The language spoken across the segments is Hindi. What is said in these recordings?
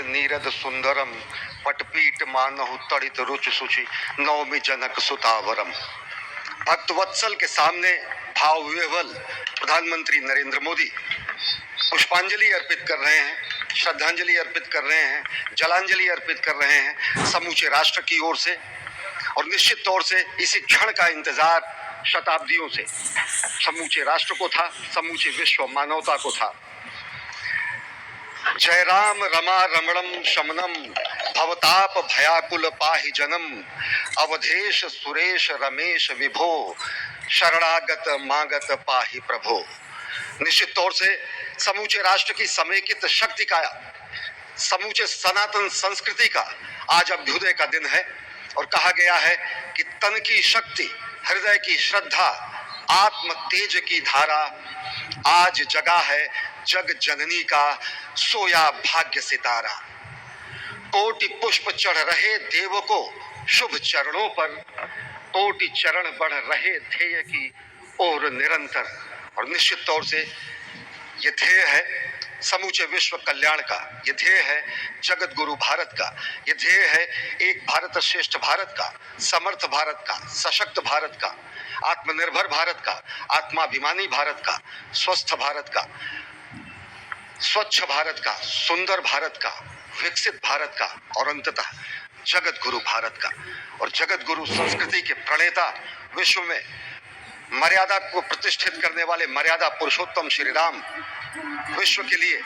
नीरद सुंदरम पटपीट मानहु तड़ित रुच सुचि नवमी जनक सुतावरम। भक्त वत्सल के सामने भाव विह्वल प्रधानमंत्री नरेंद्र मोदी पुष्पांजलि अर्पित कर रहे हैं, श्रद्धांजलि अर्पित कर रहे हैं, जलांजलि अर्पित कर रहे हैं समूचे राष्ट्र की ओर से। और निश्चित तौर से इसी क्षण का इंतजार शताब्दियों से समूचे राष्ट्र को था, समूचे विश्व मानवता को था। जय राम रमा रमणम शमनम भवताप भयाकुल पाहि जनम अवधेश सुरेश रमेश विभो शरणागत मागत पाहि प्रभो। निश्चित तौर से समूचे राष्ट्र की समेकित शक्ति का, समूचे सनातन संस्कृति का आज अभ्युदय का दिन है। और कहा गया है कि तन की शक्ति, हृदय की श्रद्धा, आत्म तेज की धारा आज जगा है जग जननी का सोया भाग्य सितारा। कोटि पुष्प चढ़ रहे देव को शुभ चरणों पर, कोटि चरण बढ़ रहे ध्येय की ओर निरंतर। और निश्चित तौर से ये ध्येय है समूचे विश्व कल्याण का, ये ध्येय है जगत गुरु भारत का, ये ध्येय है एक भारत श्रेष्ठ भारत का, समर्थ भारत का, सशक्त भारत का, आत्मनिर्भर भारत का, आत्माभिमानी भारत का, स्वस्थ भारत का, स्वच्छ भारत का, सुंदर भारत का, विकसित भारत का और अंततः जगत गुरु भारत का। और जगत गुरु संस्कृति के प्रणेता, विश्व में मर्यादा को प्रतिष्ठित करने वाले मर्यादा पुरुषोत्तम श्री राम विश्व के लिए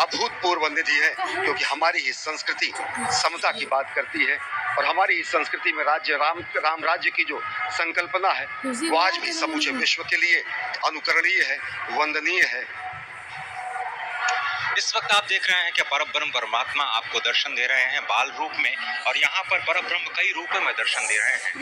अभूतपूर्व निधि है, क्योंकि हमारी ही संस्कृति समता की बात करती है और हमारी ही संस्कृति में राज्य राम राज्य की जो संकल्पना है वो आज भी समूचे विश्व के लिए अनुकरणीय है, वंदनीय है। इस वक्त आप देख रहे हैं कि परब्रह्म परमात्मा आपको दर्शन दे रहे हैं बाल रूप में, और यहाँ पर परब्रह्म कई रूपों में दर्शन दे रहे हैं।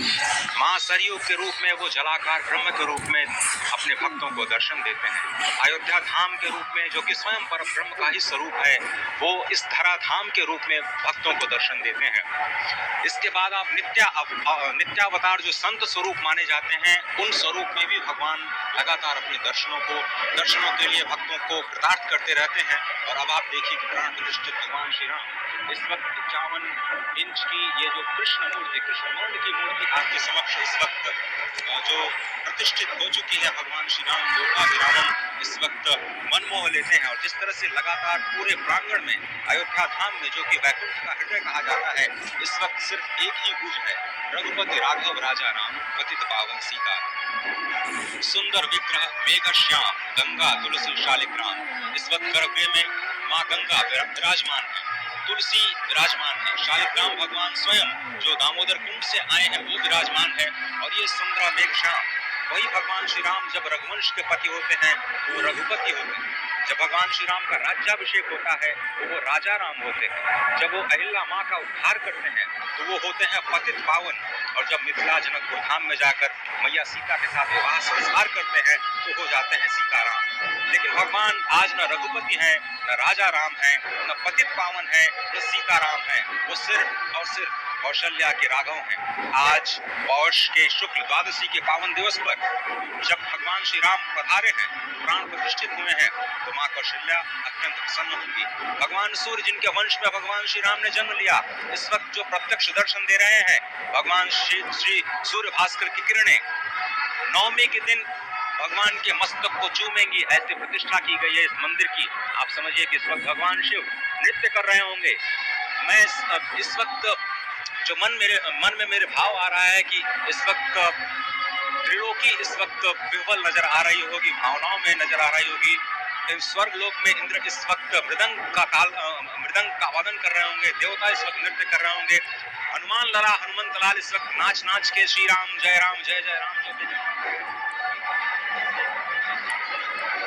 माँ सरयू के रूप में वो जलाकार ब्रह्म के रूप में अपने भक्तों को दर्शन देते हैं। अयोध्या धाम के रूप में जो कि स्वयं परब्रह्म का ही स्वरूप है, वो इस धरा धाम के रूप में भक्तों को दर्शन देते हैं। इसके बाद आप नित्यावतार जो संत स्वरूप माने जाते हैं, उन स्वरूप में भी भगवान लगातार अपने दर्शनों के लिए भक्तों को कृतार्थ करते रहते हैं। और अब आप देखिए कि प्राण प्रतिष्ठित भगवान श्री राम इस वक्त 51 इंच की ये जो कृष्ण मूर्ति की मूर्ति आपके समक्ष इस वक्त जो प्रतिष्ठित हो चुकी है, भगवान श्री राम लोकाभिरामम इस वक्त मनमोह लेते हैं। और जिस तरह से लगातार पूरे प्रांगण में अयोध्या धाम में, जो कि वैकुंठ का हृदय कहा जाता है, इस वक्त सिर्फ एक ही गूंज है, रघुपति राघव राजा राम पतित पावन सीता। सुंदर विग्रह मेघ श्याम गंगा तुलसी शालिक राम। इस वक्त गर्भगृह में माँ गंगा विराजमान है, तुलसी विराजमान है, शालिक राम भगवान स्वयं जो दामोदर कुंड से आए हैं वो विराजमान है। और ये सुंदर मेघ श्याम वही भगवान श्री राम जब रघुवंश के पति होते हैं वो रघुपति होते हैं। जब भगवान श्री राम का राज्याभिषेक होता है तो वो राजा राम होते हैं। जब वो अहिल्या माँ का उद्धार करते हैं तो वो होते हैं पतित पावन। और जब मिथिला जनकपुर धाम में जाकर मैया सीता के साथ विवाह संस्कार करते हैं तो हो जाते हैं सीताराम। लेकिन भगवान आज न रघुपति हैं, न राजा राम हैं, न पतित पावन हैं, न सीताराम हैं। वो सिर्फ और सिर्फ कौशल्या के राघव हैं। आज पौष के शुक्ल द्वादशी के पावन दिवस पर जब भगवान श्री राम पधारे हैं, प्राण प्रतिष्ठित हुए हैं, तो माँ कौशल्या अत्यंत प्रसन्न होंगी। भगवान सूर्य जिनके वंश में भगवान श्री राम ने जन्म लिया, इस वक्त जो प्रत्यक्ष दर्शन दे रहे हैं, भगवान श्री सूर्य भास्कर की किरणें नवमी के दिन भगवान के मस्तक को चूमेंगी। ऐसी प्रतिष्ठा की गई है इस मंदिर की। आप समझिए कि इस वक्त भगवान शिव नृत्य कर रहे होंगे। मैं इस वक्त जो मन में मेरे भाव आ रहा है कि इस वक्त त्रिलोकी इस वक्त विह्वल नजर आ रही होगी, भावनाओं में नजर आ रही होगी। स्वर्ग लोक में इंद्र इस वक्त मृदंग का वादन कर रहे होंगे, देवता इस वक्त नृत्य कर रहे होंगे। हनुमान लला हनुमंत लाल इस वक्त नाच के श्री राम जय जय राम।